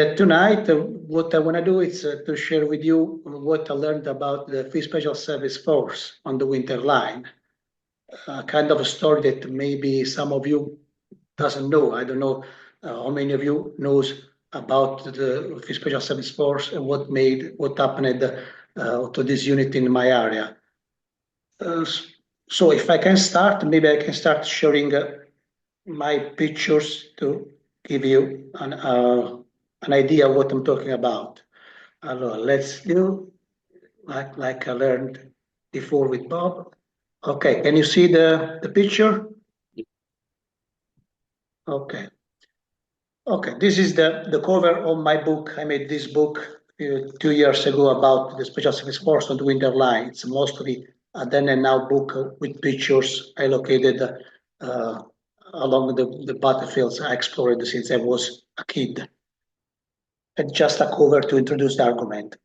Tonight, what I want to do is to share with you what I learned about the Fish Special Service Force on the Winterline. Kind of a story that maybe some of you doesn't know. I don't know how many of you knows about the Fish Special Service Force and what happened to this unit in my area. So if I can start, maybe I can start sharing my pictures to give you an idea of what I'm talking about. Let's do like I learned before with Bob. Okay, can you see the picture? Okay. Okay, this is the cover of my book. I made this book 2 years ago about the Special Service Force on the Winterline. It's mostly a then and now book with pictures I located along the battlefields I explored since I was a kid. And just a cover to introduce the argument.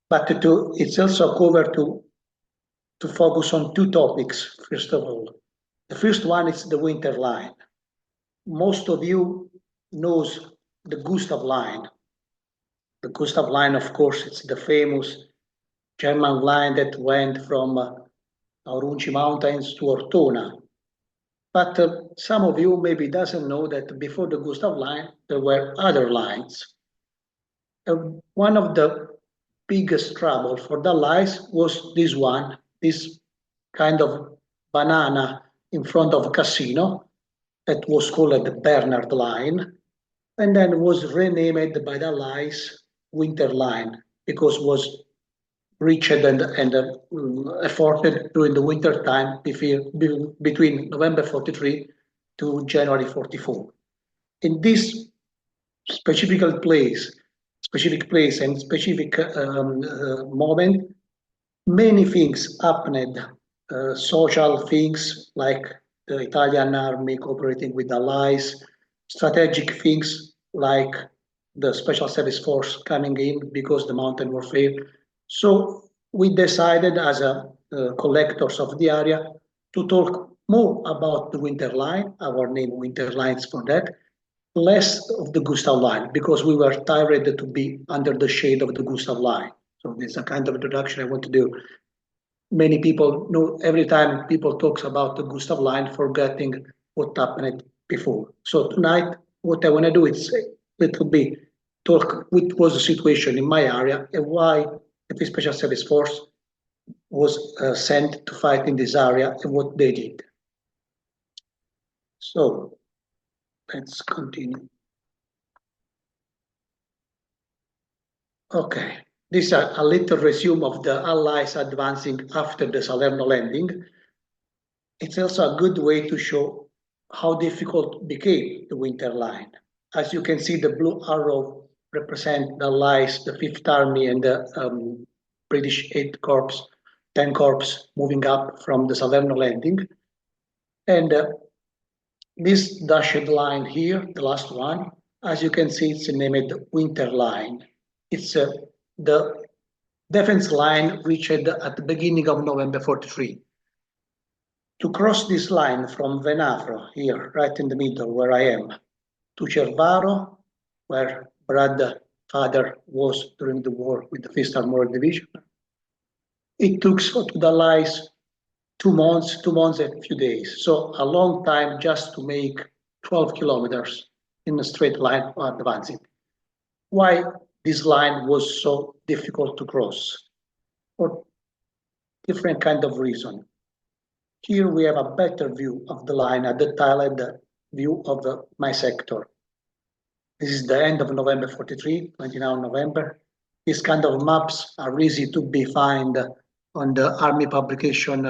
But it's also a cover to focus on two topics, first of all. The first one is the Winterline. Most of you knows the Gustav line. The Gustav line, of course, it's the famous German line that went from Aurunci Mountains to Ortona. But some of you maybe doesn't know that before the Gustav line, there were other lines. One of the biggest trouble for the allies was this one, this kind of banana in front of Cassino that was called the Bernard line, and then was renamed by the allies Winterline because was reached and efforted during the winter time between November 43 to January 44. In this specific place and specific moment, many things happened, social things like the Italian army cooperating with the allies, strategic things like the Special Service Force coming in because the mountain warfare. So we decided as collectors of the area to talk more about the Winterline, our name Winterlines for that, less of the Gustav line because we were tired to be under the shade of the Gustav line. So this is a kind of introduction I want to do. Many people know every time people talks about the Gustav line, forgetting what happened before. So tonight, what I want to do is little bit talk what was the situation in my area and why the Special Service Force was sent to fight in this area and what they did. So let's continue. Okay, this is a little resume of the Allies advancing after the Salerno landing. It's also a good way to show how difficult became the Winterline. As you can see, the blue arrow represent the Allies, the 5th Army and the British 8th Corps, 10 Corps moving up from the Salerno landing. And this dashed line here, the last one, as you can see, it's named Winterline. It's the defense line reached at the beginning of November 43. To cross this line from Venafro, here, right in the middle where I am, to Cervaro, where Brad's father was during the war with the 5th Armored Division, it took to the Allies 2 months and a few days. So a long time just to make 12 kilometers in a straight line advancing. Why this line was so difficult to cross? For different kind of reason. Here we have a better view of the line at the tail end view of my sector. This is the end of November 43, 29 November. These kind of maps are easy to be found on the army publication,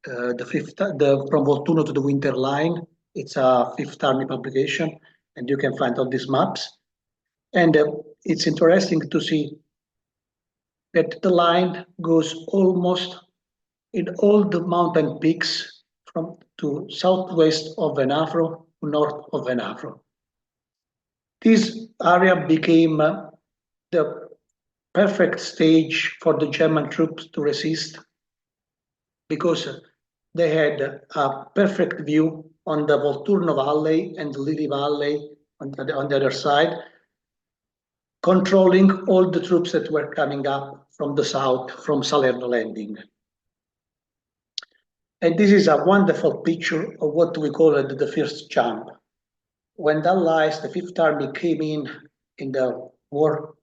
from Volturno to the Winterline. It's a 5th Army publication, and you can find all these maps. And it's interesting to see that the line goes almost in all the mountain peaks from to southwest of Venafro to north of Venafro. This area became the perfect stage for the German troops to resist because they had a perfect view on the Volturno Valley and the Lili Valley on the other side. controlling all the troops that were coming up from the south, from Salerno landing. And this is a wonderful picture of what we call the first jump. When the Allies, the Fifth Army, came in the war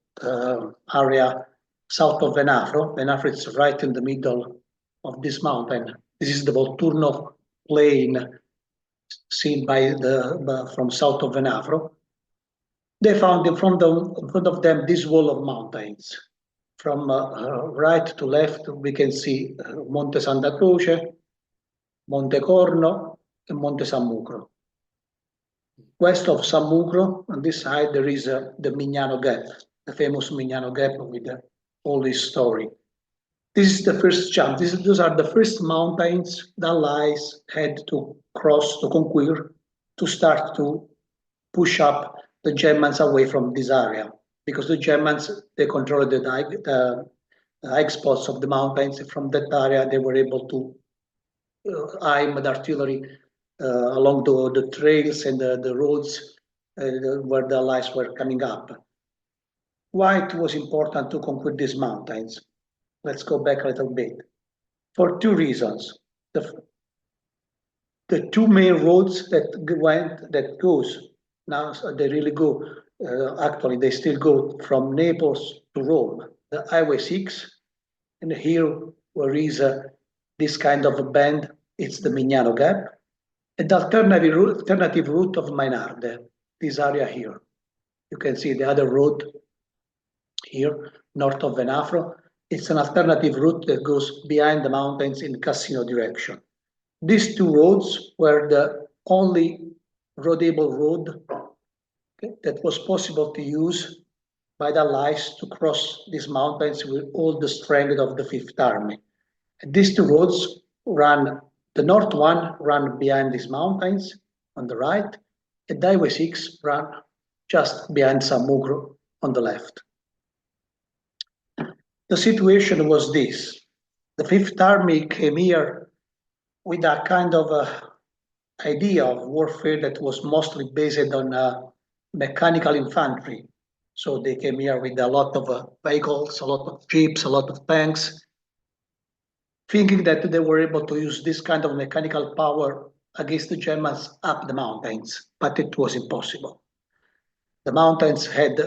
area south of Venafro. Venafro is right in the middle of this mountain. This is the Volturno plain seen from south of Venafro. They found in front of them this wall of mountains. From right to left, we can see Monte Santa Croce, Monte Corno, and Monte San Mucro. West of San Mucro, on this side, there is the Mignano Gap, the famous Mignano Gap with all this story. This is the first jump. Those are the first mountains the Allies had to cross, to conquer, to start to push up the Germans away from this area. Because the Germans, they controlled the high spots of the mountains. From that area, they were able to aim the artillery along the trails and the roads where the Allies were coming up. Why it was important to conquer these mountains? Let's go back a little bit. For two reasons. The two main roads that goes, now they really go, actually they still go from Naples to Rome. The Highway 6, and here where is this kind of a bend, it's the Mignano Gap. And the alternative route of Mainarde, this area here. You can see the other road here, north of Venafro. It's an alternative route that goes behind the mountains in Cassino direction. These two roads were the only roadable road that was possible to use by the Allies to cross these mountains with all the strength of the Fifth Army. And these two roads ran, the north one ran behind these mountains on the right, and Highway 6 ran just behind San Mucro on the left. The situation was this. The Fifth Army came here with a kind of idea of warfare that was mostly based on mechanical infantry. So they came here with a lot of vehicles, a lot of jeeps, a lot of tanks, thinking that they were able to use this kind of mechanical power against the Germans up the mountains, but it was impossible. The mountains had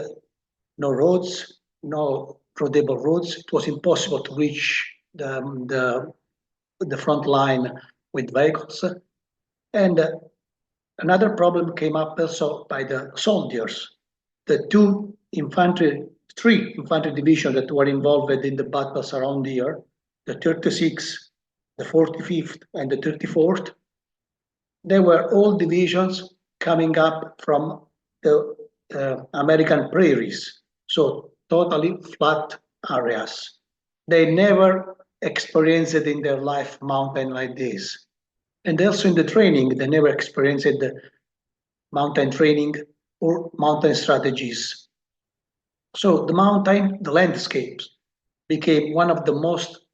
no roads, no roadable roads. It was impossible to reach the front line with vehicles. And another problem came up also by the soldiers. The three infantry divisions that were involved in the battles around here, the 36th, the 45th, and the 34th, they were all divisions coming up from the American prairies, so totally flat areas. They never experienced it in their life mountain like this. And also in the training, they never experienced the mountain training or mountain strategies. So the landscapes became one of the most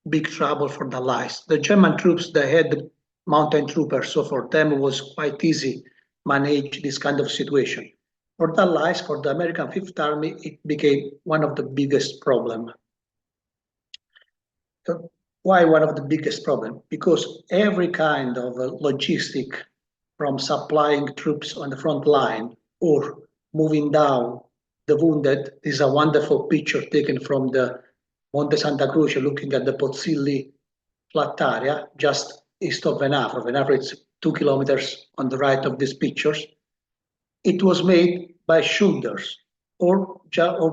big trouble for the Allies. The German troops, they had the mountain troopers, so for them it was quite easy manage this kind of situation. For the Allies, for the American Fifth Army, it became one of the biggest problems. Why one of the biggest problems? Because every kind of logistic, from supplying troops on the front line or moving down the wounded, this is a wonderful picture taken from the Monte Santa Croce, looking at the Pozzilli flat area, just east of Venafro. Venafro is 2 kilometers on the right of these pictures. It was made by shoulders or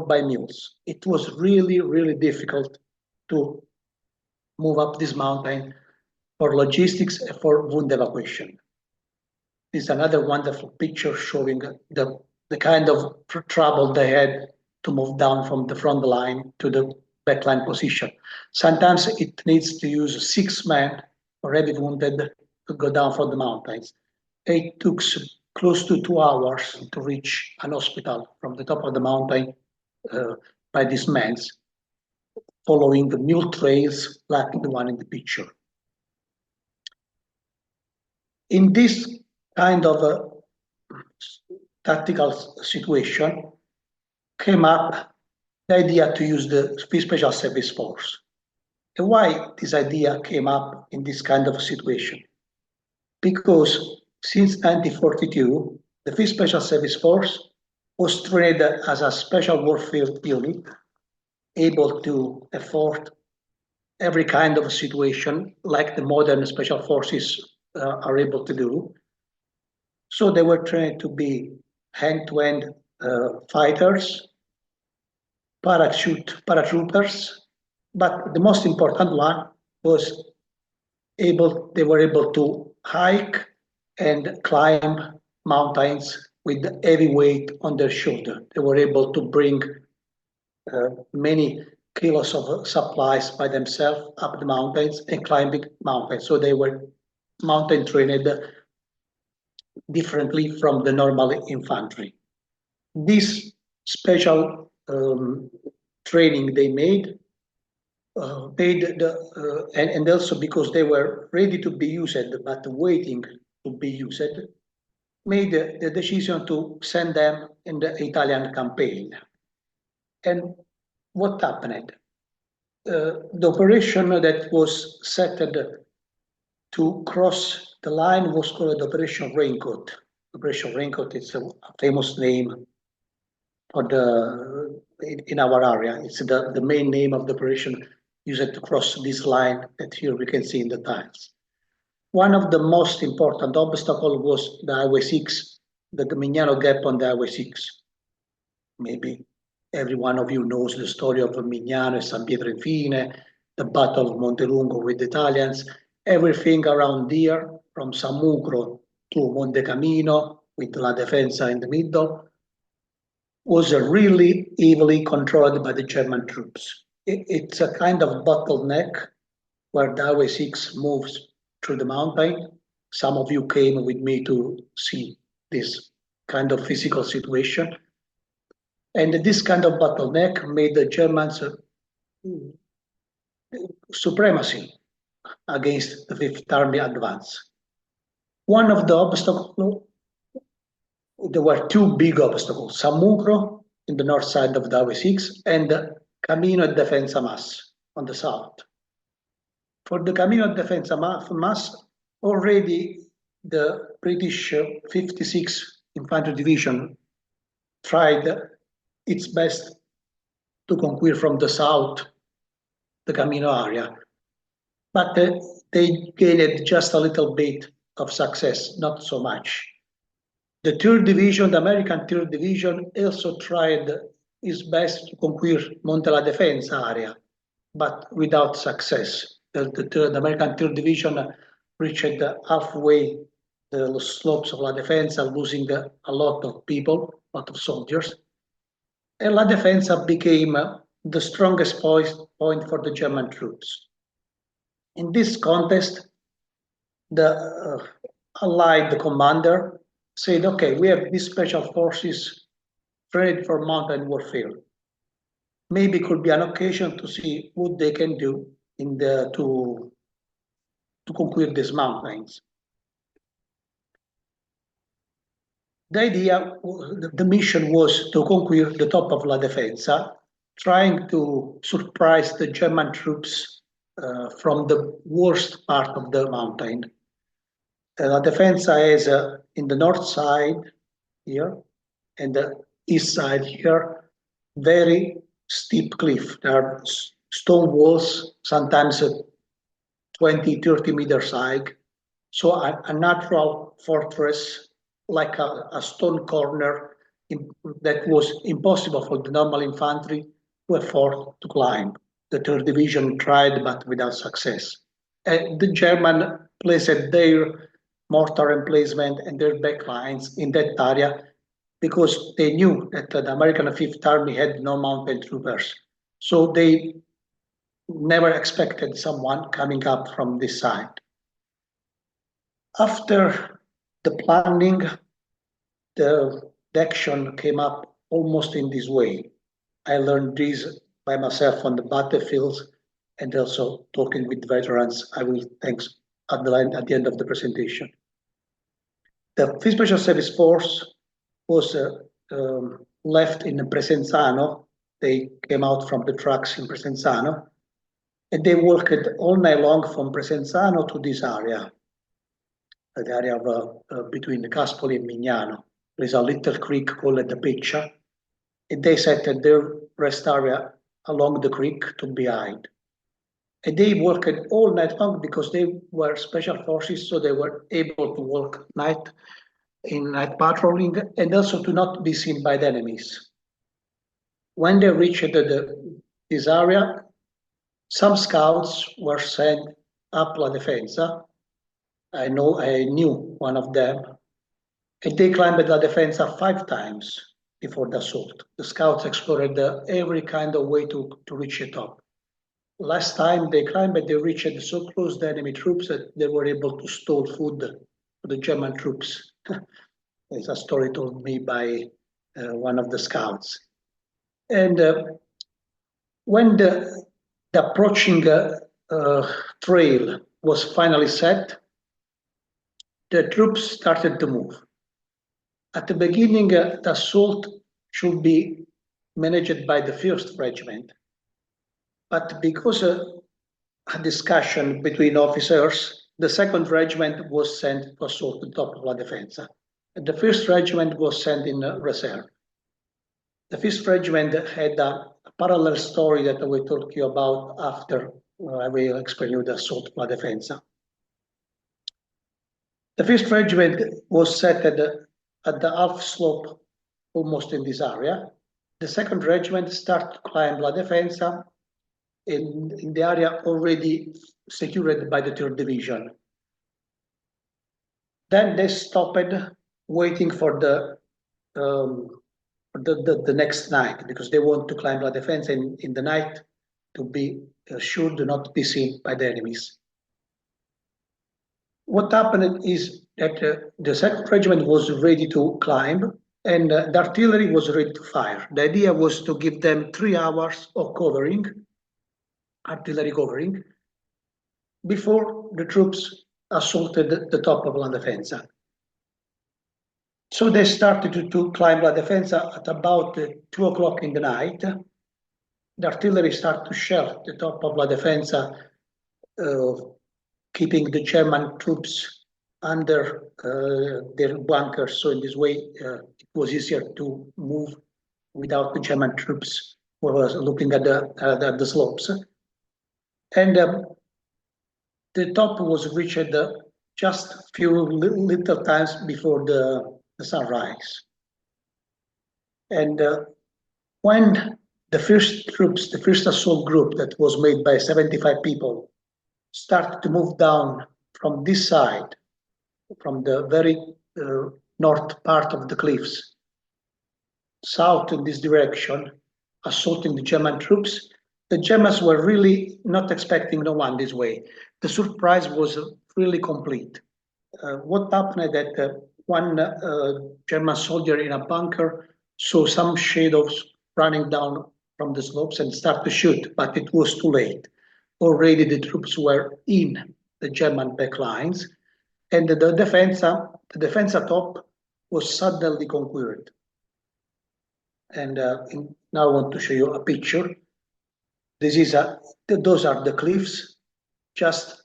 by mules. It was really, really difficult to move up this mountain for logistics and for wound evacuation. This is another wonderful picture showing the kind of trouble they had to move down from the front line to the backline position. Sometimes it needs to use 6 men or heavy wounded to go down from the mountains. It took close to 2 hours to reach an hospital from the top of the mountain by these men, following the mule trails like the one in the picture. In this kind of a tactical situation, came up the idea to use the Special Service Force. And why this idea came up in this kind of situation? Because since 1942, the Fifth Special Service Force was trained as a special warfare unit, able to afford every kind of situation like the modern special forces are able to do. So they were trained to be hand-to-hand fighters, paratroopers, but the most important one was they were able to hike and climb mountains with heavy weight on their shoulder. They were able to bring many kilos of supplies by themselves up the mountains and climbing mountains. So they were mountain trained differently from the normal infantry. This special training they made and also because they were ready to be used but waiting to be used, made the decision to send them in the Italian campaign. And what happened? The operation that was set to cross the line was called Operation Raincoat. Operation Raincoat is a famous name for in our area. It's the main name of the operation used to cross this line that here we can see in the tiles. One of the most important obstacles was the Highway 6, the Mignano Gap on the Highway 6. Maybe every one of you knows the story of Mignano and San Pietro Infine, the Battle of Montelungo with the Italians, everything around here, from San Mucro to Monte Camino, with La Difensa in the middle, was really heavily controlled by the German troops. It's a kind of bottleneck where the Highway 6 moves through the mountain. Some of you came with me to see this kind of physical situation. And this kind of bottleneck made the Germans supremacy against the Fifth Army advance. One of the obstacles, there were two big obstacles, San Mucro in the north side of the Highway 6 and Camino and Difensa Mass on the south. For the Camino and Difensa Mass, already the British 56th Infantry Division tried its best to conquer from the south the Camino area, but they gained just a little bit of success, not so much. The 3rd Division, the American 3rd Division, also tried its best to conquer Monte La Defensa area, but without success. The American 3rd Division reached halfway the slopes of La Defensa, losing a lot of people, a lot of soldiers. And La Defensa became the strongest point for the German troops. In this contest, the Allied commander said, okay, we have these special forces trained for mountain warfare. Maybe it could be an occasion to see what they can do to conquer these mountains. The idea, the mission was to conquer the top of La Defensa, trying to surprise the German troops from the worst part of the mountain. La Defensa is in the north side here and the east side here, very steep cliff. There are stone walls, sometimes 20, 30 meters high. So a natural fortress, like a stone corner that was impossible for the normal infantry to afford to climb. The 3rd Division tried, but without success. The German placed their mortar emplacement and their backlines in that area because they knew that the American 5th Army had no mountain troopers. So they never expected someone coming up from this side. After the planning, the action came up almost in this way. I learned this by myself on the battlefields and also talking with veterans. I will thanks at the end of the presentation. The Fifth Special Service Force was left in Presenzano. They came out from the trucks in Presenzano, and they walked all night long from Presenzano to this area, the area of, between Caspoli and Mignano. There's a little creek called the Piccia, and they set their rest area along the creek to be hide. And they worked all night long because they were special forces, so they were able to work in night patrolling and also to not be seen by the enemies. When they reached this area, some scouts were sent up La Difensa. I knew one of them, and they climbed La Difensa 5 times before the assault. The scouts explored every kind of way to reach the top. Last time they climbed, they reached so close to the enemy troops that they were able to steal food for the German troops. It's a story told me by one of the scouts. And when the approaching trail was finally set, the troops started to move. At the beginning, the assault should be managed by the 1st Regiment. But because a discussion between officers, the 2nd Regiment was sent to assault the top of La Difensa. And the 1st Regiment was sent in reserve. The 5th Regiment had a parallel story that I will talk to you about after I will explain you the assault of La Difensa. The 5th Regiment was set at the half slope, almost in this area. The 2nd Regiment started to climb La Difensa in the area already secured by the 3rd Division. Then they stopped waiting for the next night because they want to climb La Difensa in the night to be sure to not be seen by the enemies. What happened is that the 2nd Regiment was ready to climb and the artillery was ready to fire. The idea was to give them 3 hours of covering, artillery covering, before the troops assaulted the top of La Difensa. So they started to climb La Difensa at about 2 o'clock in the night. The artillery started to shell the top of La Difensa, keeping the German troops under their bunkers. So in this way, it was easier to move without the German troops who were looking at the slopes. And the top was reached just a few little times before the sunrise. And when the first troops, the first assault group that was made by 75 people, started to move down from this side, from the very north part of the cliffs, south in this direction, assaulting the German troops, the Germans were really not expecting no one this way. The surprise was really complete. What happened that one German soldier in a bunker saw some shadows running down from the slopes and started to shoot, but it was too late. Already the troops were in the German backlines, and the Difensa top was suddenly conquered. And now I want to show you a picture. This is those are the cliffs just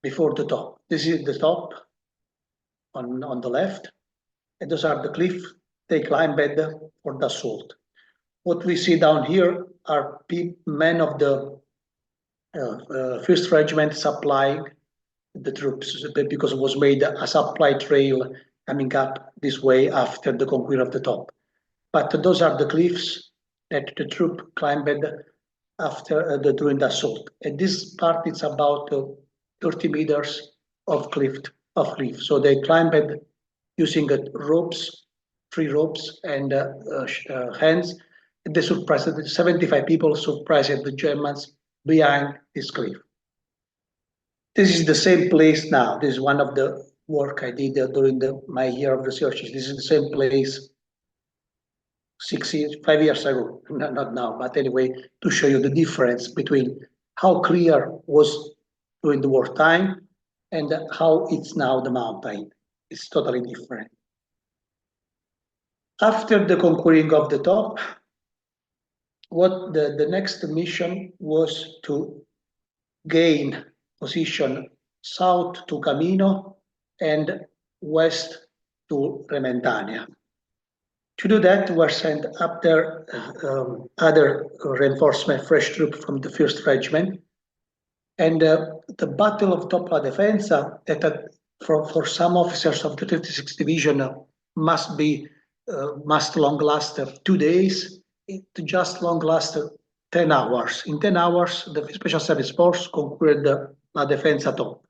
before the top. This is the top on the left, and those are the cliffs they climbed for the assault. What we see down here are men of the 1st Regiment supplying the troops because it was made a supply trail coming up this way after the conquest of the top. But those are the cliffs that the troop climbed after during the assault. And this part is about 30 meters of cliff. So they climbed using ropes, 3 ropes and hands. And they surprised 75 people surprised the Germans behind this cliff. This is the same place now. This is one of the work I did during my year of research. This is the same place 5 years ago, not now, but anyway, to show you the difference between how clear was during the wartime and how it's now the mountain. It's totally different. After the conquering of the top, what the next mission was to gain position south to Camino and west to Rementania. To do that, were sent up there other reinforcement, fresh troops from the 1st Regiment. And the Battle of Top La Defensa, that for some officers of the 56th Division must long last 2 days. It just long lasted 10 hours. In 10 hours, the Special Service Force conquered La Defensa top.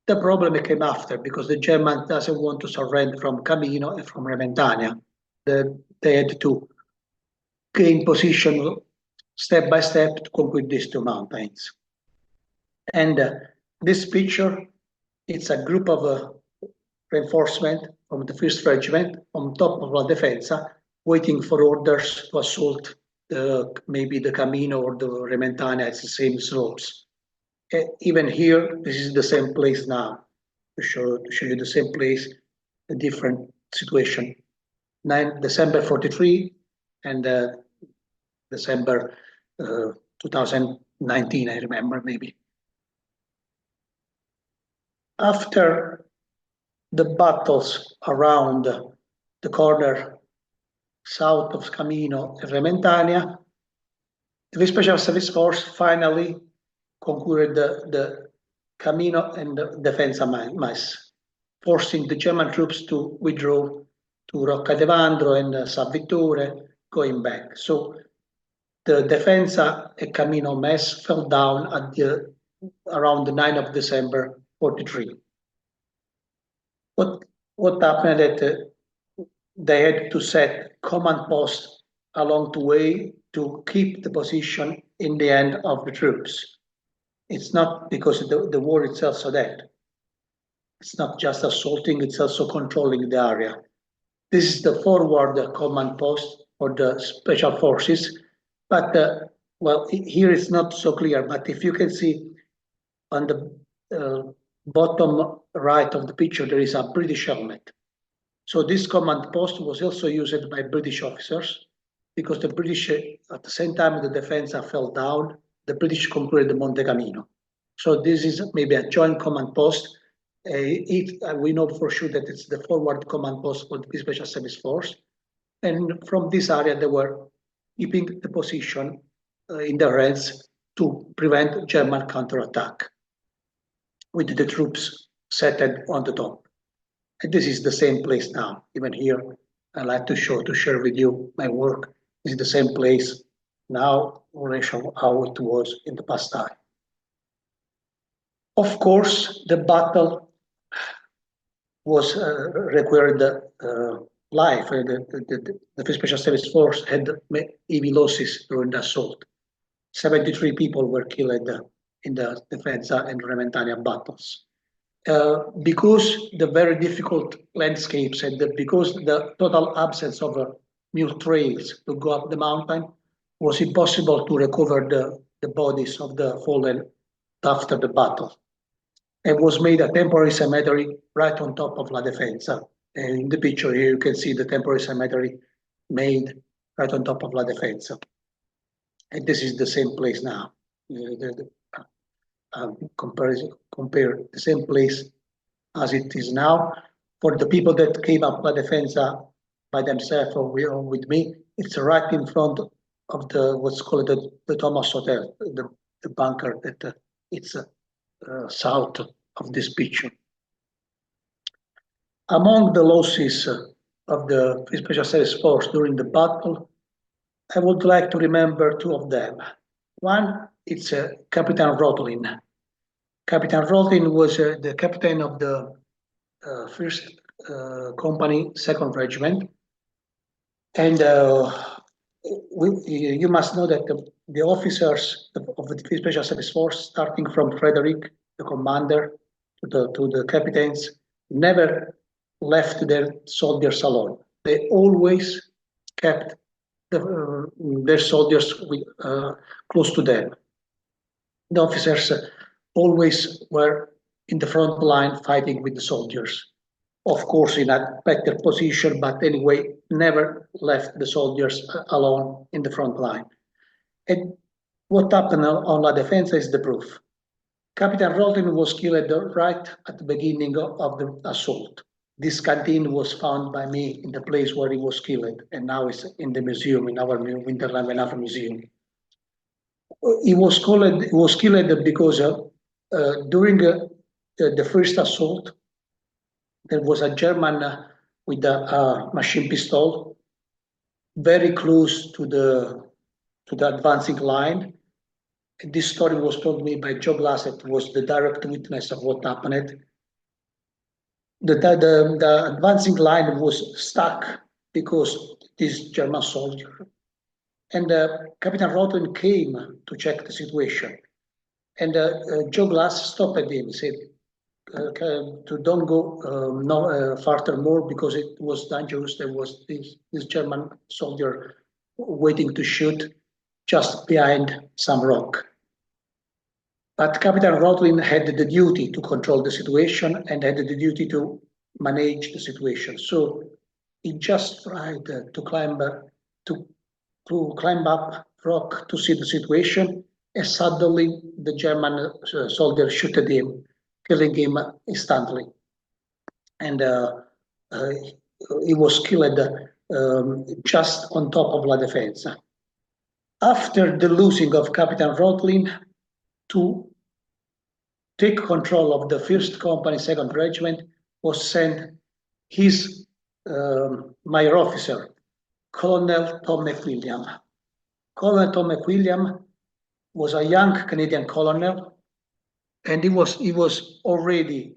The problem came after because the German doesn't want to surrender from Camino and from Rementania. They had to gain position step by step to conquer these 2 mountains. And this picture, it's a group of reinforcement from the 1st Regiment on top of La Defensa, waiting for orders to assault maybe the Camino or the Rementania. It's the same slopes. Even here, this is the same place now. To show you the same place, a different situation. December 43 and December 2019, I remember maybe. After the battles around the corner south of Camino and Rementania, the Special Service Force finally conquered the Camino and the Difensa mass, forcing the German troops to withdraw to Roccadevandro and San Vittore, going back. So the Difensa and Camino mass fell down at around the 9th of December 43. What happened that they had to set command posts along the way to keep the position in the end of the troops. It's not because the war itself so that. It's not just assaulting, it's also controlling the area. This is the forward command post for the special forces, but well, here it's not so clear, but if you can see on the bottom right of the picture, there is a British helmet. So this command post was also used by British officers because the British, at the same time the Difensa fell down, the British conquered the Monte Camino. So this is maybe a joint command post. We know for sure that it's the forward command post for the Special Service Force. And from this area, they were keeping the position in their hands to prevent German counterattack with the troops set on the top. And this is the same place now. Even here, I like to share with you my work. This is the same place now, or how it was in the past time. Of course, the battle was required life. The Special Service Force had heavy losses during the assault. 73 people were killed in the Difensa and Rementania battles. Because the very difficult landscapes and because the total absence of new trails to go up the mountain, was impossible to recover the bodies of the fallen after the battle. It was made a temporary cemetery right on top of La Defensa. And in the picture here, you can see the temporary cemetery made right on top of La Defensa. And this is the same place now. Compare the same place as it is now. For the people that came up La Defensa by themselves or with me, it's right in front of what's called the Thomas Hotel, the bunker that it's south of this picture. Among the losses of the Special Service Force during the battle, I would like to remember two of them. One, it's Captain Rotlin. Captain Rotlin was the captain of the 1st Company, 2nd Regiment. And you must know that the officers of the Special Service Force, starting from Frederick, the commander, to the captains, never left their soldiers alone. They always kept their soldiers close to them. The officers always were in the front line fighting with the soldiers. Of course, in a better position, but anyway, never left the soldiers alone in the front line. And what happened on La Defensa is the proof. Captain Rolton was killed right at the beginning of the assault. This canteen was found by me in the place where he was killed, and now it's in the museum, in our new Winterline Venafro museum. He was killed because during the first assault, there was a German with a machine pistol very close to the advancing line. And this story was told me by Joe Glassett, who was the direct witness of what happened. The advancing line was stuck because this German soldier. And Captain Rotten came to check the situation. And Joe Glass stopped him, said, to don't go further more because it was dangerous. There was this German soldier waiting to shoot just behind some rock. But Captain Rotlin had the duty to control the situation and had the duty to manage the situation. So he just tried to climb up rock to see the situation, and suddenly the German soldier shot at him, killing him instantly. And he was killed just on top of La Defensa. After the losing of Captain Rotlin, to take control of the 1st Company, 2nd Regiment, was sent his major officer, Colonel Tom McWilliam. Colonel Tom McWilliam was a young Canadian colonel, and he was already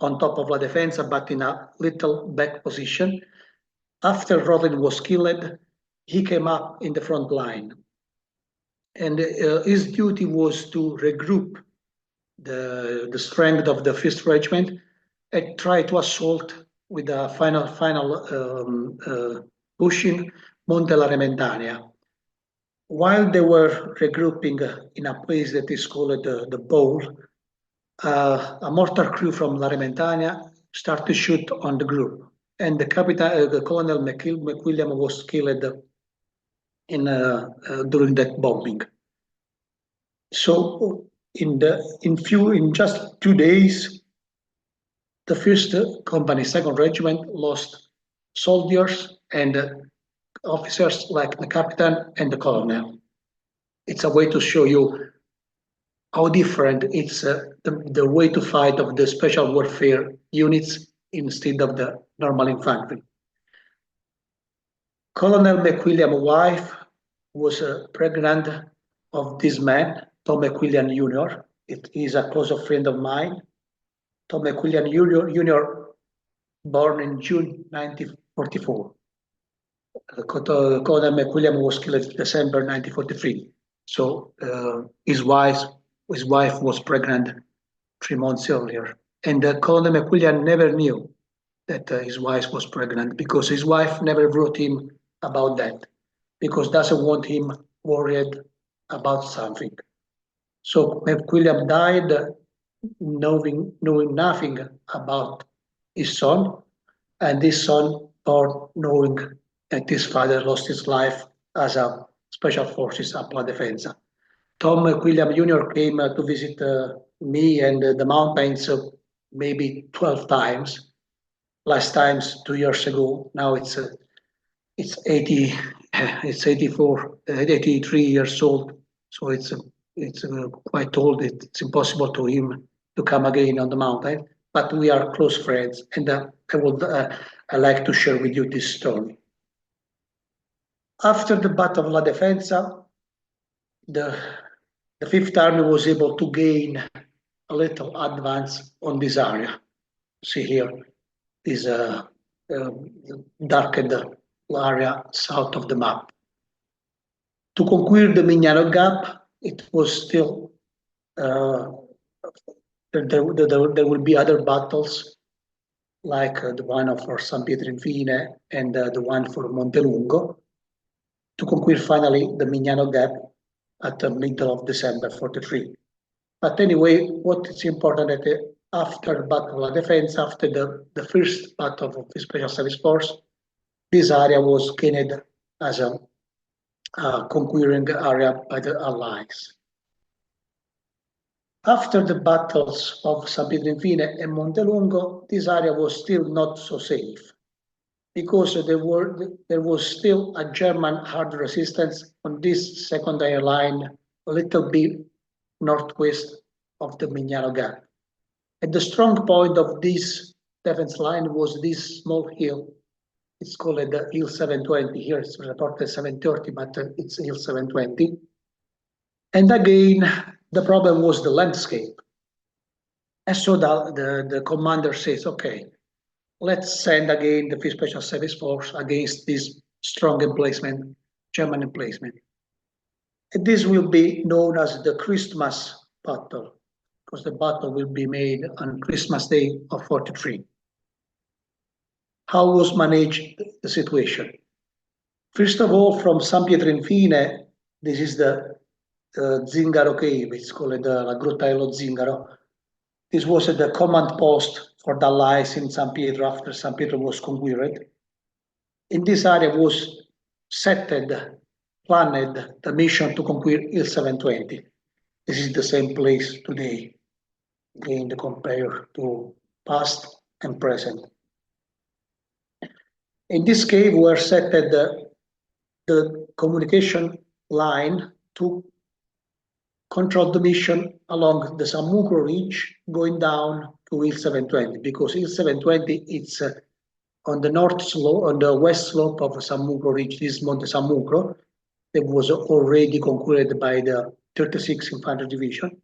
on top of La Defensa, but in a little back position. After Rotlin was killed, he came up in the front line. And his duty was to regroup the strength of the 1st Regiment and try to assault with a final pushing Monte Majo. While they were regrouping in a place that is called the Bowl, a mortar crew from La Rementania started to shoot on the group, and the Colonel McWilliam was killed during that bombing. So in just 2 days, the 1st Company, 2nd Regiment lost soldiers and officers like the captain and the colonel. It's a way to show you how different it's the way to fight of the special warfare units instead of the normal infantry. Colonel McWilliam's wife was pregnant of this man, Tom McWilliam Jr. It is a close friend of mine. Tom McWilliam Jr. born in June 1944. Colonel McWilliam was killed in December 1943. So his wife was pregnant 3 months earlier. And Colonel McWilliam never knew that his wife was pregnant because his wife never wrote him about that, because doesn't want him worried about something. So McWilliam died knowing nothing about his son, and this son born knowing that his father lost his life as a special forces at La Defensa. Tom McWilliam Jr. came to visit me and the mountains maybe 12 times. Last times 2 years ago. Now it's 83 years old. So it's quite old. It's impossible to him to come again on the mountain. But we are close friends, and I like to share with you this story. After the Battle of La Defensa, the 5th Army was able to gain a little advance on this area. See here, this darkened area south of the map. To conquer the Mignano Gap, it was still there will be other battles like the one for San Pietro Infine and the one for Montelungo, to conquer finally the Mignano Gap at the middle of December 43. But anyway, what is important that after the Battle of La Defensa, after the first battle of the Special Service Force, this area was gained as a conquering area by the Allies. After the battles of San Pietro Infine and Montelungo, this area was still not so safe because there was still a German hard resistance on this secondary line, a little bit northwest of the Mignano Gap. And the strong point of this defense line was this small hill. It's called the Hill 720. Here it's reported 730, but it's Hill 720. And again, the problem was the landscape. And so the commander says, okay, let's send again the 5th Special Service Force against this strong emplacement, German emplacement. And this will be known as the Christmas battle, because the battle will be made on Christmas Day of 43. How was managed the situation? First of all, from San Pietro Infine, this is the Zingaro cave, it's called La Grotta dello Zingaro. This was the command post for the Allies in San Pietro after San Pietro was conquered. In this area was planned the mission to conquer Hill 720. This is the same place today, again compared to past and present. In this cave were set the communication line to control the mission along the Sammucro Ridge going down to Hill 720, because Hill 720 it's on the north slope, on the west slope of Sammucro Ridge, this Monte Sammucro, that was already conquered by the 36th Infantry Division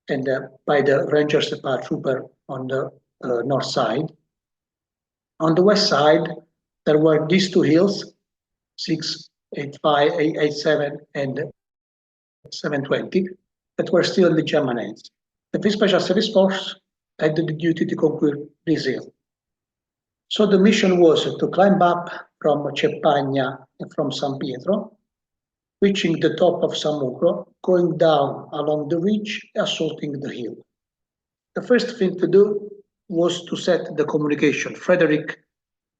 and by the Rangers paratrooper on the north side. On the west side, there were these two hills, 685, 887, and 720, that were still in the German hands. The 5th Special Service Force had the duty to conquer this hill. So the mission was to climb up from Ceppagna and from San Pietro, reaching the top of Sammucro, going down along the ridge, assaulting the hill. The first thing to do was to set the communication. Frederick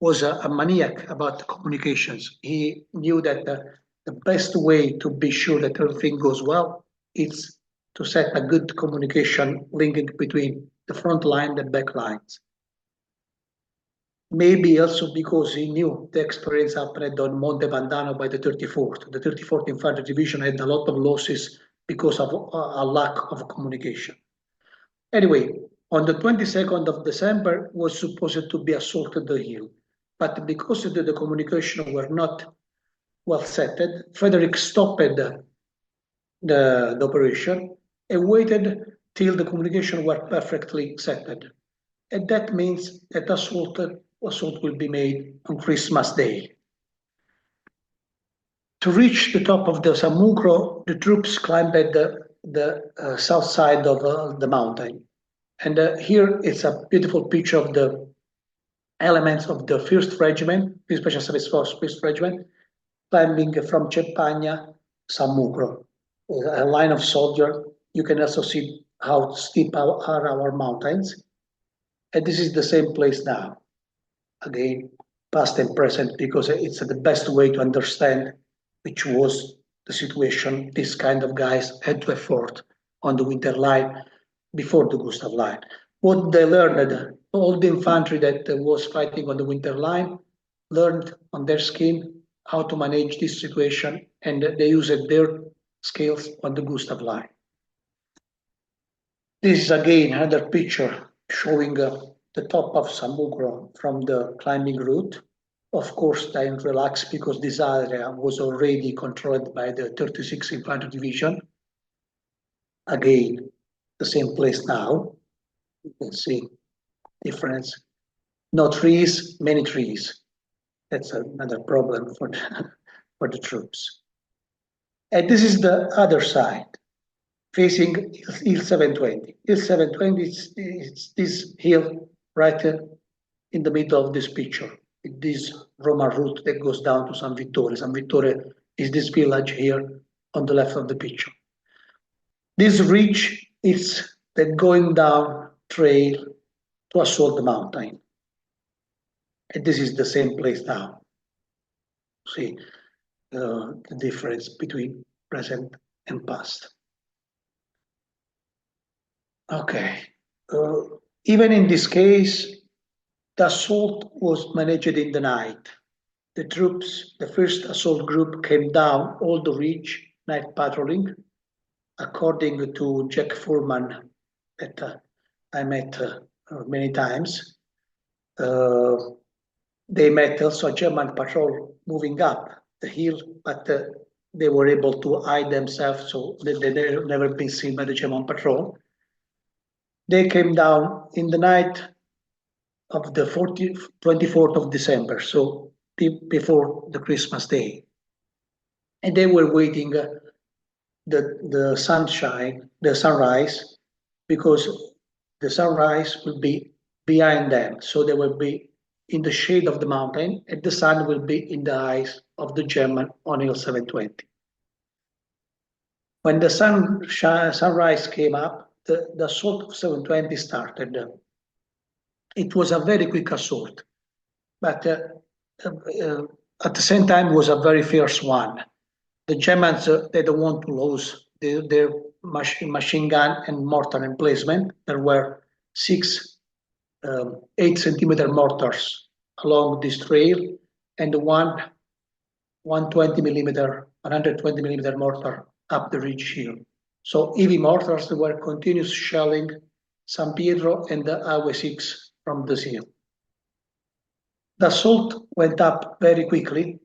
was a maniac about communications. He knew that the best way to be sure that everything goes well is to set a good communication linking between the front line and the back lines. Maybe also because he knew the experience happened on Monte Vandano by the 34th. The 34th Infantry Division had a lot of losses because of a lack of communication. Anyway, on the 22nd of December was supposed to be assaulted the hill, but because the communication were not well set, Frederick stopped the operation and waited till the communication were perfectly set. And that means that assault will be made on Christmas Day. To reach the top of the Sammucro, the troops climbed the south side of the mountain. And here it's a beautiful picture of the elements of the 1st Regiment, the Special Service Force 1st Regiment, climbing from Ceppagna, Sammucro, a line of soldiers. You can also see how steep are our mountains. And this is the same place now. Again, past and present, because it's the best way to understand which was the situation this kind of guys had to afford on the winter line before the Gustav line. What they learned, all the infantry that was fighting on the winter line learned on their skin how to manage this situation, and they used their skills on the Gustav line. This is again another picture showing the top of Sammucro from the climbing route. Of course, they relaxed because this area was already controlled by the 36th Infantry Division. Again, the same place now. You can see difference. No trees, many trees. That's another problem for the troops. And this is the other side, facing Hill 720. Hill 720 is this hill right in the middle of this picture. This Roman route that goes down to San Vittore. San Vittore is this village here on the left of the picture. This ridge is the going down trail to assault the mountain. And this is the same place now. see the difference between present and past. Okay. Even in this case, the assault was managed in the night. The troops, the first assault group, came down all the ridge, night patrolling, according to Jack Foreman, that I met many times. They met also a German patrol moving up the hill, but they were able to hide themselves, so they never been seen by the German patrol. They came down in the night of the 24th of December, so before the Christmas day. And they were waiting the sunrise, because the sunrise will be behind them. So they will be in the shade of the mountain, and the sun will be in the eyes of the German on Hill 720. When the sunrise came up, the assault of 720 started. It was a very quick assault, but at the same time was a very fierce one. The Germans, they don't want to lose their machine gun and mortar emplacement. There were 6 8-centimeter mortars along this trail, and one 120 millimeter mortar up the ridge here. So heavy mortars were continuous shelling San Pietro and the Highway 6 from the sea. The assault went up very quickly,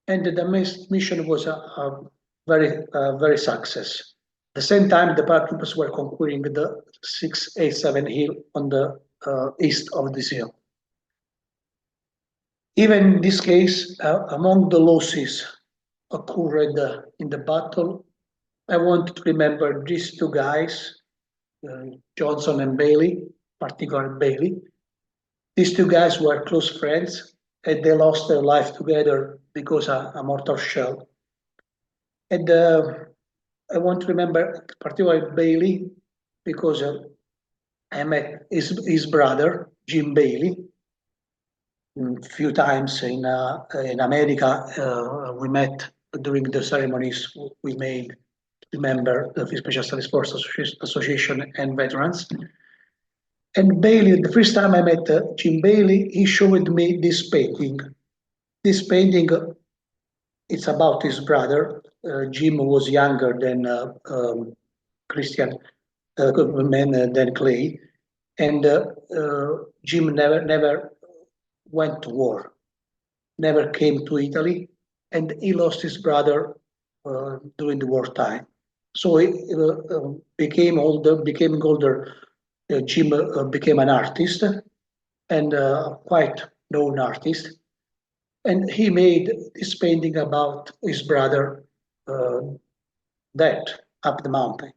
and the mission was a very success. At the same time, the paratroopers were conquering the 687 hill on the east of this hill. Even in this case, among the losses occurred in the battle, I want to remember these 2 guys, Johnson and Bailey, particularly Bailey. These 2 guys were close friends, and they lost their life together because of a mortar shell. And I want to remember particularly Bailey, because I met his brother, Jim Bailey, a few times in America. We met during the ceremonies we made to remember the Special Studies Force Association and veterans. And Bailey, the first time I met Jim Bailey, he showed me this painting. This painting, it's about his brother. Jim was younger than Christian, than Clay, and Jim never went to war, never came to Italy, and he lost his brother during the wartime. So he became older. Jim became an artist, and quite known artist, and he made this painting about his brother dead up the mountain.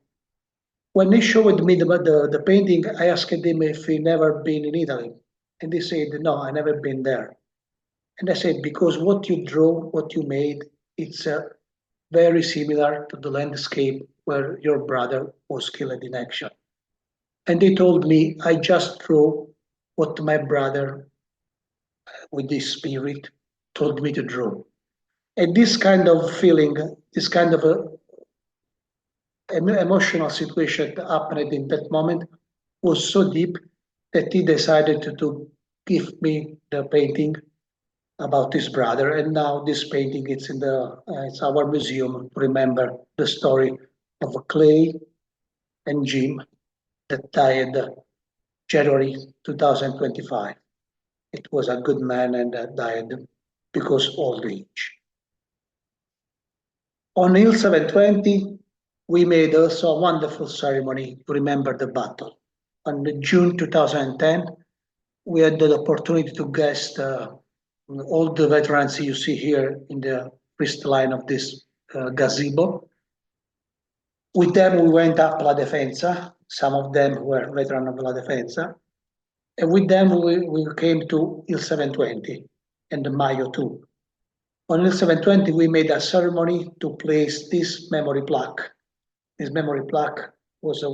When he showed me the painting, I asked him if he never been in Italy, and he said, "No, I never been there." And I said, "Because what you draw, what you made, it's very similar to the landscape where your brother was killed in action." And they told me, "I just draw what my brother, with this spirit, told me to draw." And this kind of feeling, this kind of emotional situation that happened in that moment was so deep that he decided to give me the painting about his brother. And now this painting, it's in it's our museum to remember the story of Clay and Jim that died January 2025. It was a good man and died because old age. On Hill 720, we made also a wonderful ceremony to remember the battle. On June 2010, we had the opportunity to guest all the veterans you see here in the first line of this gazebo. With them, we went up La Difensa. Some of them were veterans of La Difensa. And with them, we came to Hill 720 and the Mayo too. On Hill 720, we made a ceremony to place this memory plaque. This memory plaque was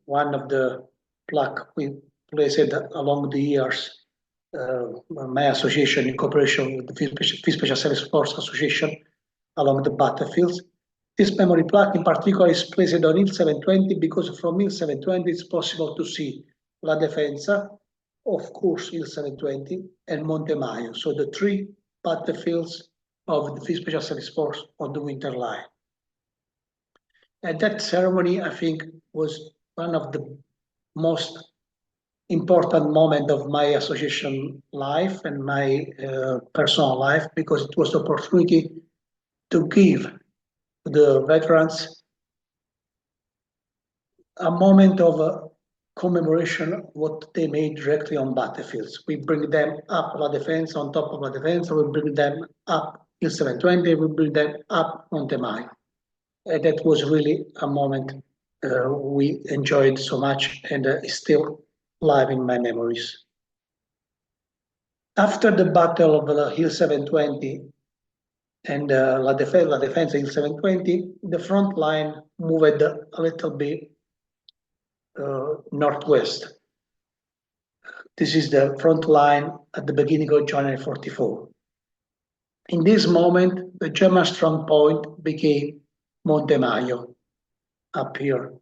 one of the plaque we placed along the years my association in cooperation with the Field Special Service Force Association along the battlefields. This memory plaque in particular is placed on Hill 720 because from Hill 720 it's possible to see La Defensa, of course Hill 720, and Monte Majo, so the three battlefields of the Field Special Service Force on the winter line. And that ceremony, I think, was one of the most important moment of my association life and my personal life, because it was the opportunity to give the veterans a moment of commemoration of what they made directly on battlefields. We bring them up La Defensa, on top of La Defensa, we bring them up Hill 720, we bring them up Monte Majo. That was really a moment we enjoyed so much, and is still live in my memories. After the Battle of Hill 720 and La Defensa Hill 720, the front line moved a little bit northwest. This is the front line at the beginning of January 44. In this moment, the German strong point became Monte Majo, up here.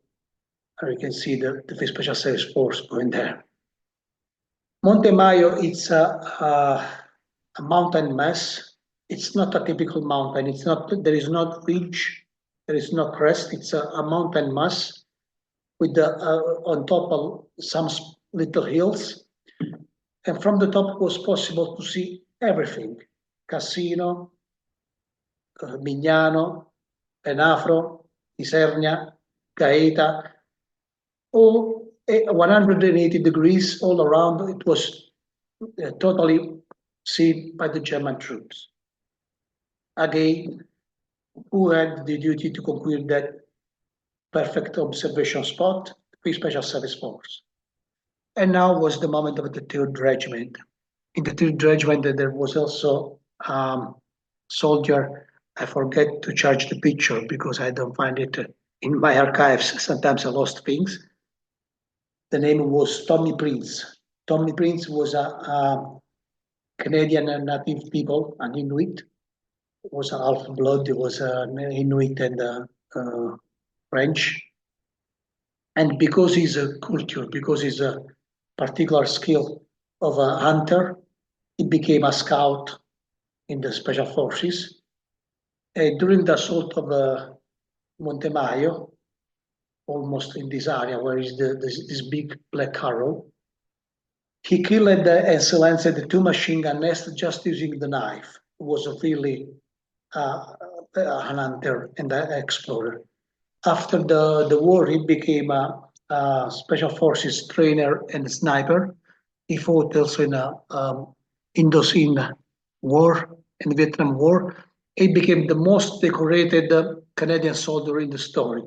You can see the Special Service Force going there. Monte Majo, it's a mountain mass. It's not a typical mountain. It's not. There is no ridge. There is no crest. It's a mountain mass with the on top of some little hills. And from the top it was possible to see everything: Cassino, Mignano, Venafro, Isernia, Gaeta, all 180 degrees all around. It was totally seen by the German troops. Again, who had the duty to conclude that perfect observation spot? The Special Service Force. And now was the moment of the 3rd Regiment. In the 3rd Regiment, there was also soldier. I forget to charge the picture because I don't find it in my archives. Sometimes I lost things. The name was Tommy Prince. Tommy Prince was a Canadian native people, an Inuit. It was a half-blood. It was an Inuit and French. And because he's a culture, because he's a particular skill of a hunter, he became a scout in the Special Forces. During the assault of Monte Majo, almost in this area where is this big black arrow, he killed and silenced the 2 machine gun nests just using the knife. It was really an hunter and an explorer. After the war, he became a Special Forces trainer and sniper. He fought also in a Indochina War and Vietnam War. He became the most decorated Canadian soldier in the story.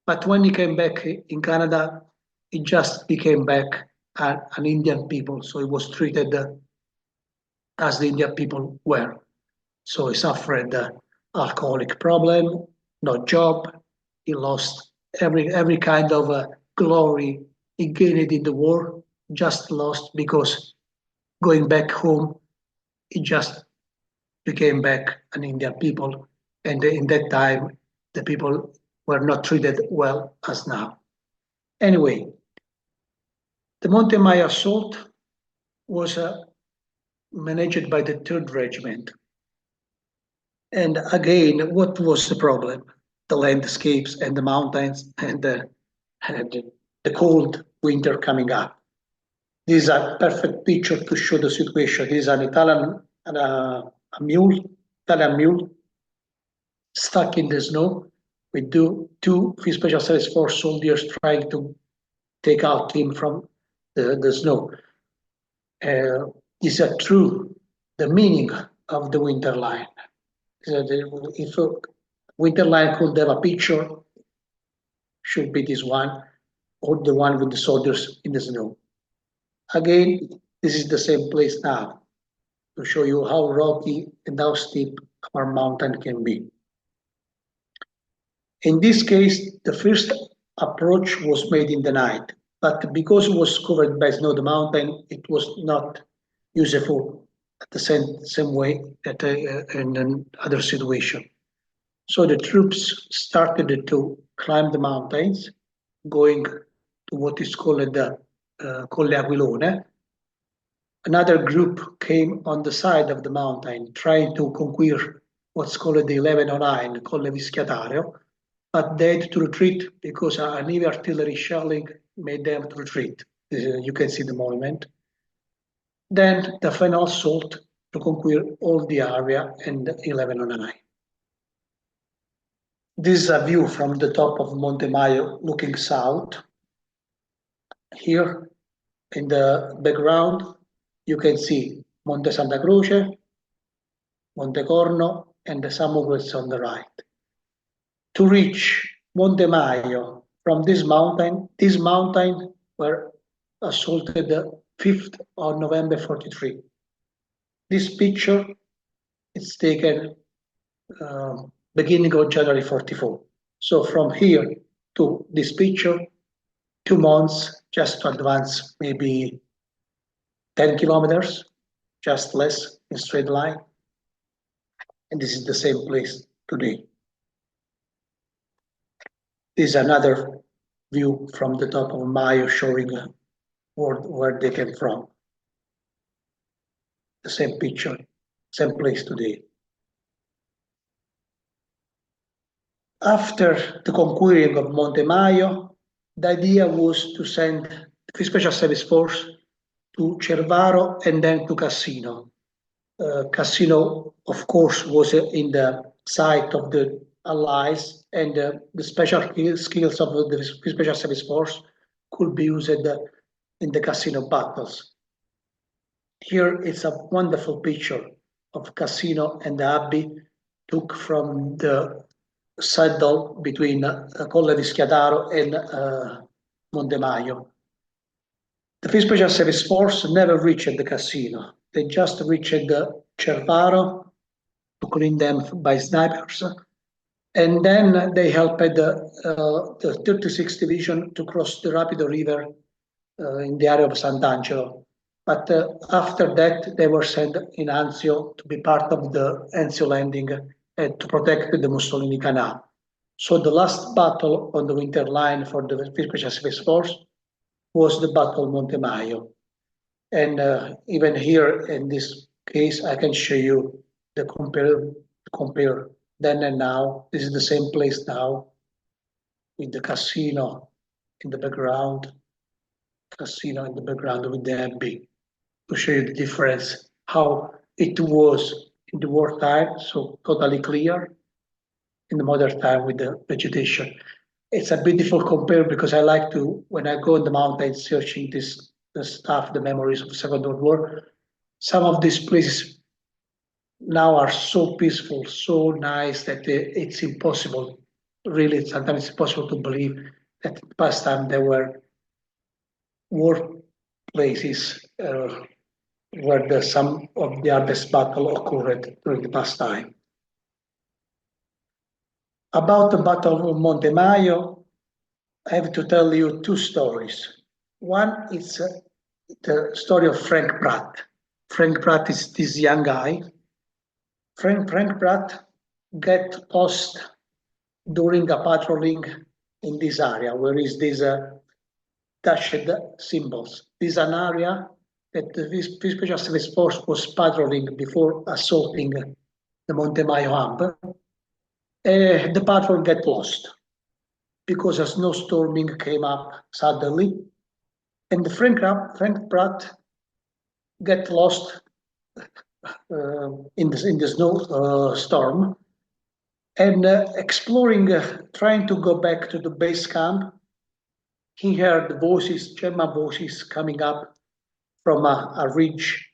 But when he came back in Canada, he just became back an Indian people. So he was treated as the Indian people were. So he suffered alcoholic problem, no job. He lost every kind of glory he gained in the war, just lost because going back home, he just became back an Indian people. And in that time, the people were not treated well as now. Anyway, the Monte Majo assault was managed by the 3rd Regiment. And again, what was the problem? The landscapes and the mountains and the cold winter coming up. This is a perfect picture to show the situation. This is an Italian Italian mule stuck in the snow with 2 Special Service Force soldiers trying to take out him from the snow. Is a true the meaning of the winter line. If a winter line could have a picture, should be this one, or the one with the soldiers in the snow. Again, this is the same place now to show you how rocky and how steep our mountain can be. In this case, the first approach was made in the night, but because it was covered by snow, the mountain, it was not useful at the same way that in another situation. So the troops started to climb the mountains, going to what is called the Colle Aquilone. Another group came on the side of the mountain, trying to conquer what's called the 1109, Colle Vischiatario, but they had to retreat because an heavy artillery shelling made them to retreat. You can see the movement. Then the final assault to conquer all the area in 1109. This is a view from the top of Monte Majo looking south. Here in the background, you can see Monte Santa Croce, Monte Corno, and the Samuels on the right. To reach Monte Majo from this mountain were assaulted the 5th of November 43. This picture is taken beginning of January 44. So from here to this picture, 2 months just to advance maybe 10 kilometers, just less in straight line. And this is the same place today. This is another view from the top of Mayo showing where they came from. The same picture, same place today. After the conquering of Monte Majo, the idea was to send the Special Service Force to Cervaro and then to Cassino. Cassino, of course, was in the sight of the Allies, and the special skills of the Special Service Force could be used in the Cassino battles. Here it's a wonderful picture of Cassino and the Abbey took from the saddle between Colle di Schiataro and Monte Majo. The Special Service Force never reached the Cassino. They just reached Cervaro to clean them by snipers. And then they helped the 36th Division to cross the Rapido River in the area of Sant'Angelo. But after that, they were sent in Anzio to be part of the Anzio landing and to protect the Mussolini Canal. So the last battle on the winter line for the Special Service Force was the Battle of Monte Majo. And even here in this case, I can show you the compare then and now. This is the same place now with the Cassino in the background, Cassino in the background with the Abbey, to show you the difference, how it was in the wartime, so totally clear, in the modern time with the vegetation. It's a beautiful compare because I like to, when I go in the mountains searching the stuff, the memories of the Second World War, some of these places now are so peaceful, so nice that it's impossible, really, sometimes it's impossible to believe that in the past time there were war places where some of the hardest battle occurred during the past time. About the Battle of Monte Majo, I have to tell you 2 stories. One is the story of Frank Pratt. Frank Pratt is this young guy. Frank Pratt get lost during a patrolling in this area where is these dashed symbols. This is an area that the Special Service Force was patrolling before assaulting the Monte Majo hump. The patrol get lost because a snowstorming came up suddenly, and Frank Pratt get lost in the snowstorm, and exploring, trying to go back to the base camp, he heard voices, German voices coming up from a ridge,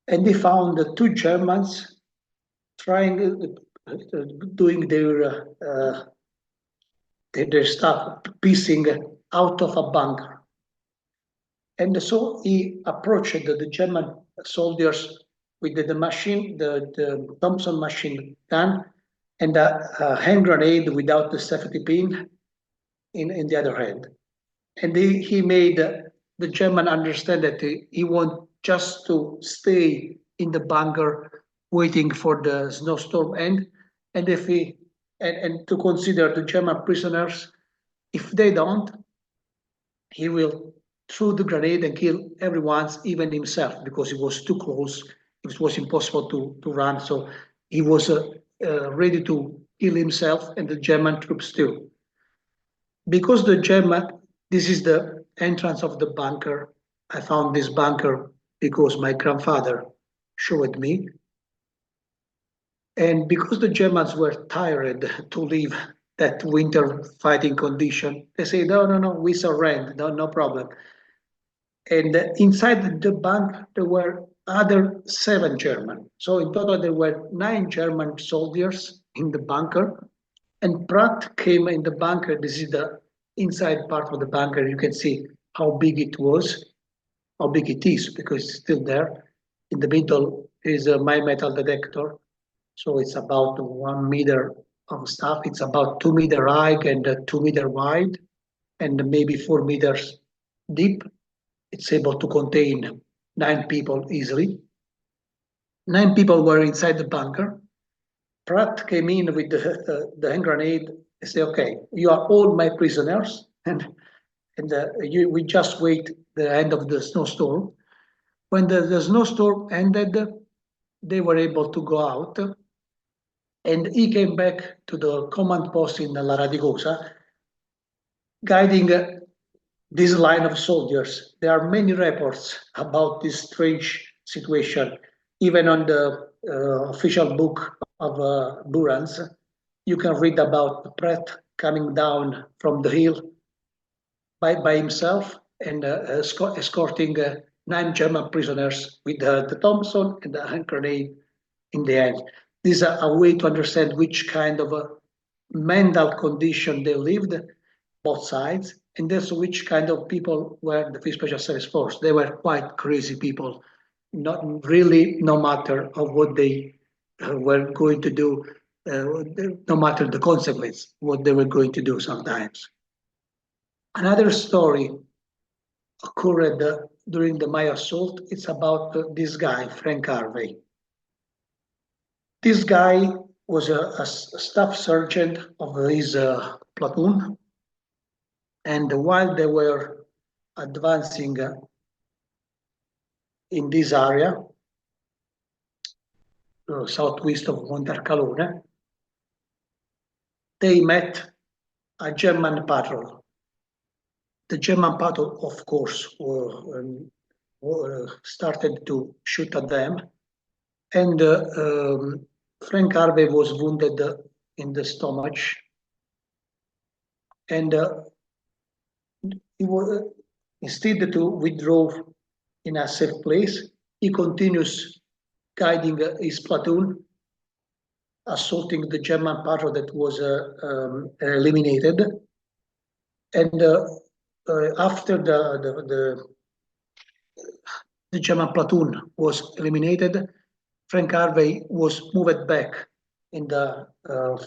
and he found the 2 Germans trying, doing their stuff, piecing out of a bunker. And so he approached the German soldiers with the machine, the Thompson machine gun, and a hand grenade without the safety pin in the other hand. And he made the German understand that he won't just to stay in the bunker waiting for the snowstorm end, and if he and to consider the German prisoners. If they don't, he will throw the grenade and kill everyone, even himself, because it was too close. It was impossible to run. So he was ready to kill himself and the German troops too. Because this is the entrance of the bunker. I found this bunker because my grandfather showed me. And because the Germans were tired to leave that winter fighting condition, they say, no, no, no, we surrender, no, no problem. And inside the bunker, there were other 7 German. So in total, there were 9 German soldiers in the bunker. And Pratt came in the bunker. This is the inside part of the bunker. You can see how big it was, how big it is, because it's still there. In the middle is a my metal detector. So it's about 1 meter of stuff. It's about 2 meter high and 2 meter wide, and maybe 4 meters deep. It's able to contain 9 people easily. 9 people were inside the bunker. Pratt came in with the hand grenade and said, okay, you are all my prisoners, and we just wait the end of the snowstorm. When the snowstorm ended, they were able to go out, and he came back to the command post in La Radigosa, guiding this line of soldiers. There are many reports about this strange situation. Even on the official book of Burans, you can read about Pratt coming down from the hill by himself and escorting 9 German prisoners with the Thompson and the hand grenade in the end. This is a way to understand which kind of a mental condition they lived, both sides, and that's which kind of people were the Fifth Special Service Force. They were quite crazy people, not really, no matter of what they were going to do, no matter the consequence, what they were going to do sometimes. Another story occurred during the Maya assault. It's about this guy, Frank Harvey. This guy was a staff sergeant of his platoon. And while they were advancing in this area, southwest of Montarcalone, they met a German patrol. The German patrol, of course, started to shoot at them. And Frank Harvey was wounded in the stomach. And he was, instead to withdraw in a safe place, he continues guiding his platoon, assaulting the German patrol that was eliminated. And after the German platoon was eliminated, Frank Harvey was moved back in the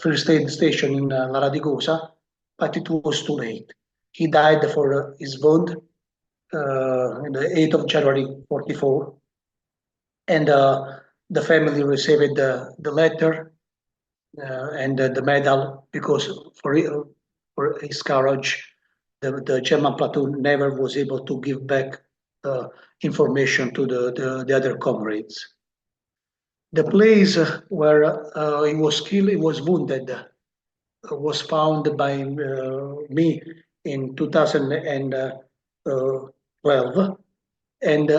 first aid station in La Radigosa, but it was too late. He died for his wound on the 8th of January 44. And the family received the letter and the medal because for his courage, the German platoon never was able to give back information to the other comrades. The place where he was killed, he was wounded, was found by me in 2012, and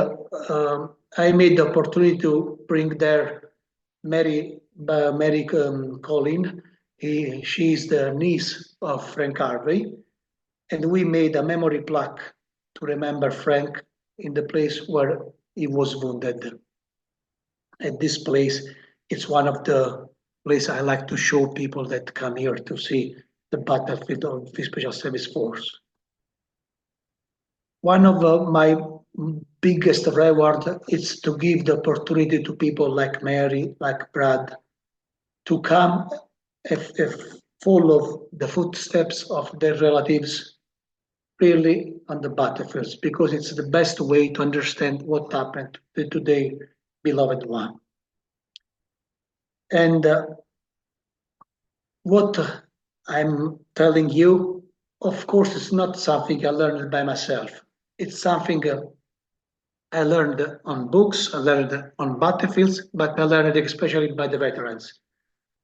I made the opportunity to bring there Mary Colin. She is the niece of Frank Harvey, and we made a memory plaque to remember Frank in the place where he was wounded. At this place, it's one of the places I like to show people that come here to see the battlefield of the Special Service Force. One of my biggest reward is to give the opportunity to people like Mary, like Brad, to come and follow the footsteps of their relatives really on the battlefields, because it's the best way to understand what happened to their beloved one. And what I'm telling you, of course, it's not something I learned by myself. It's something I learned on books, I learned on battlefields, but I learned especially by the veterans.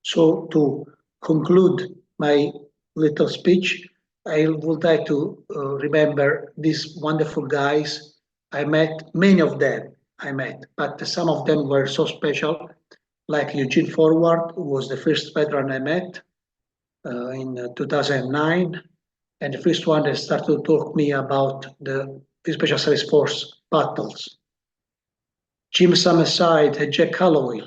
So to conclude my little speech, I would like to remember these wonderful guys. I met many of them, but some of them were so special, like Eugene Forward, who was the first veteran I met in 2009, and the first one that started to talk to me about the Special Service Force battles. Jim Summerside and Jack Calloway,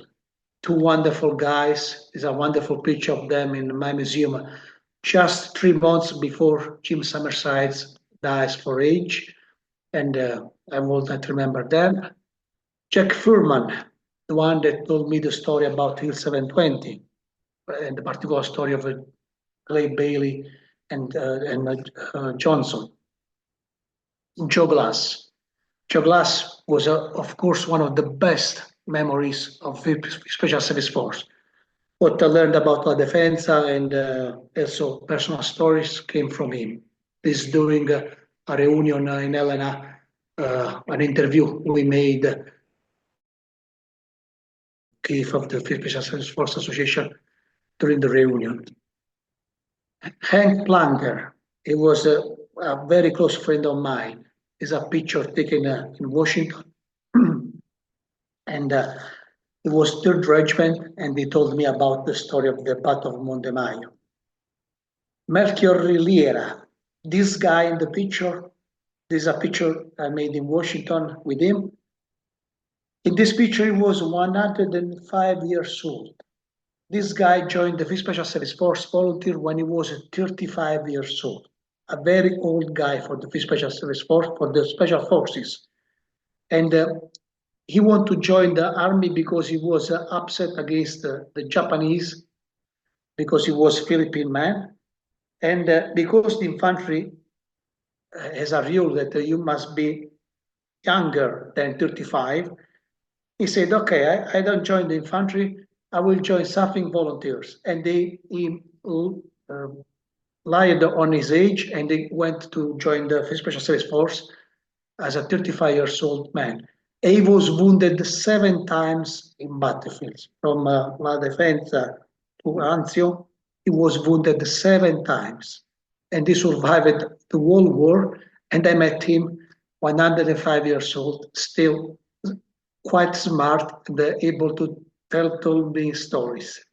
two wonderful guys. There's a wonderful picture of them in my museum. Just 3 months before Jim Summerside dies for age, and I would like to remember them. Jack Furman, the one that told me the story about Hill 720, and the particular story of Clay Bailey and Johnson. Joe Glass. Joe Glass was, of course, one of the best memories of Special Service Force. What I learned about La Difensa and also personal stories came from him. This during a reunion in Helena, an interview we made chief of the Special Service Force Association during the reunion. Hank Planger, he was a very close friend of mine. Is a picture taken in Washington, and it was 3rd Regiment, and he told me about the story of the Battle of Monte Majo. Melchior Riliera, this guy in the picture, this is a picture I made in Washington with him. In this picture, he was 105 years old. This guy joined the Special Service Force volunteer when he was 35 years old. A very old guy for the Special Service Force, for the Special Forces. And he wanted to join the army because he was upset against the Japanese, because he was a Philippine man, and because the infantry has a rule that you must be younger than 35. He said, okay, I don't join the infantry, I will join something volunteers. And he lied on his age, and he went to join the Special Service Force as a 35 years old man. He was wounded 7 times in battlefields. From La Difensa to Anzio, he was wounded 7 times. And he survived the whole war, and I met him 105 years old, still quite smart and able to tell me stories.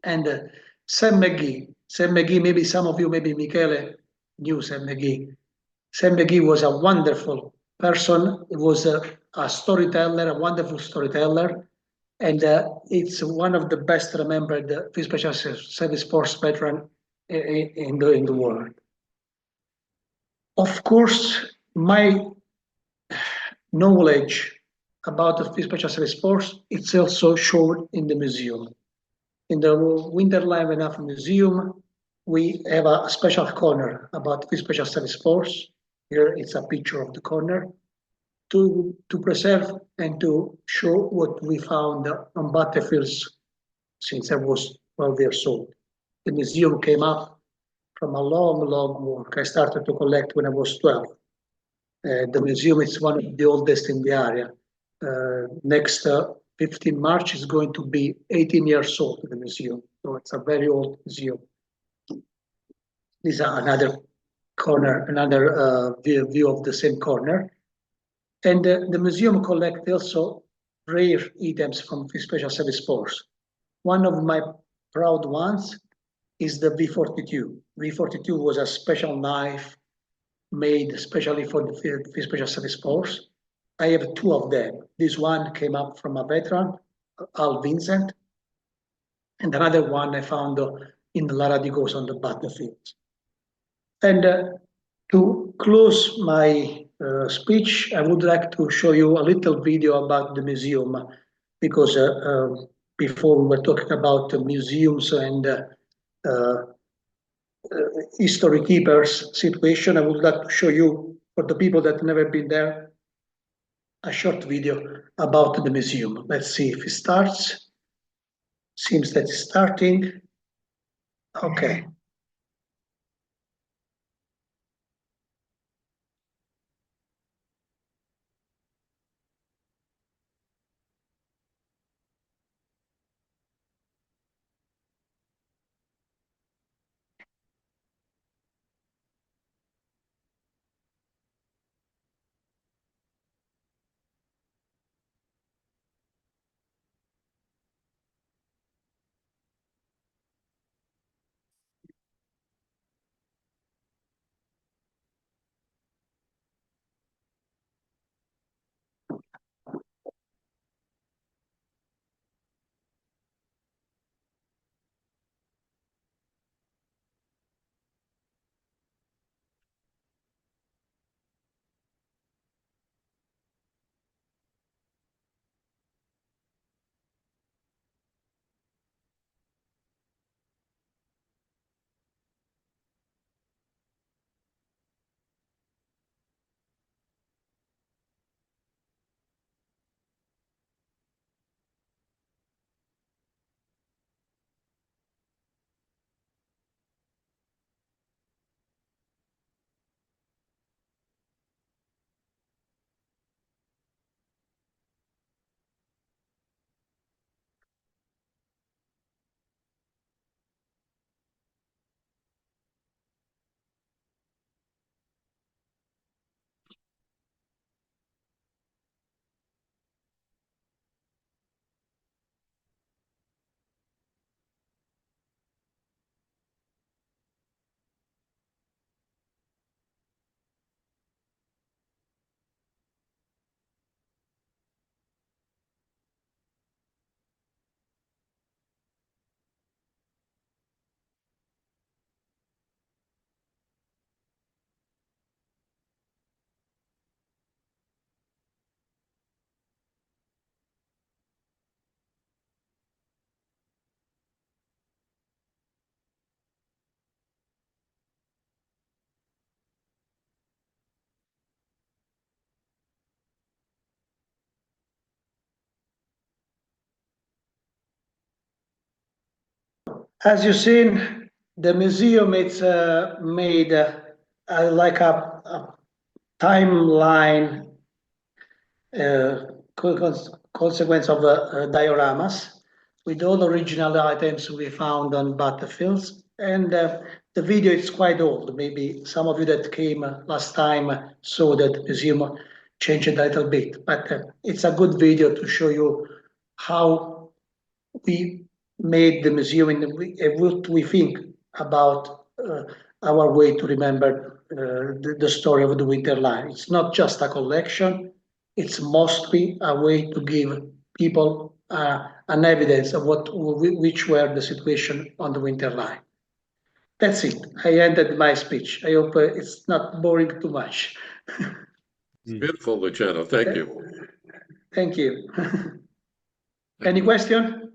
And Sam McGee, maybe some of you, maybe Michele knew Sam McGee. Sam McGee was a wonderful person. He was a storyteller, a wonderful storyteller, and it's one of the best remembered Special Service Force veteran in the world. Of course, my knowledge about the Special Service Force, it's also shown in the museum. In the Winterline Venafro Museum, we have a special corner about the Special Service Force. Here it's a picture of the corner to preserve and to show what we found on battlefields since I was 12 years old. The museum came up from a long work. I started to collect when I was 12. The museum is one of the oldest in the area. Next 15 March is going to be 18 years old, the museum. So it's a very old museum. This is another corner, another view of the same corner. And the museum collects also rare items from the Special Service Force. One of my proud ones is the V42. V42 was a special knife made especially for the Special Service Force. I have 2 of them. This one came up from a veteran, Al Vincent, and another one I found in the Laradigos on the battlefield. And to close my speech, I would like to show you a little video about the museum, because before we were talking about museums and history keepers situation. I would like to show you, for the people that never been there, a short video about the museum. Let's see if it starts. Seems that it's starting. Okay. As you've seen, the museum it's made like a timeline consequence of dioramas with all original items we found on battlefields. And the video is quite old. Maybe some of you that came last time saw that museum changed a little bit, but it's a good video to show you how we made the museum and what we think about our way to remember the story of the Winterline. It's not just a collection, it's mostly a way to give people an evidence of which were the situation on the Winterline. That's it. I ended my speech. I hope it's not boring too much. Beautiful, Luciano. Thank you. Thank you. Any question?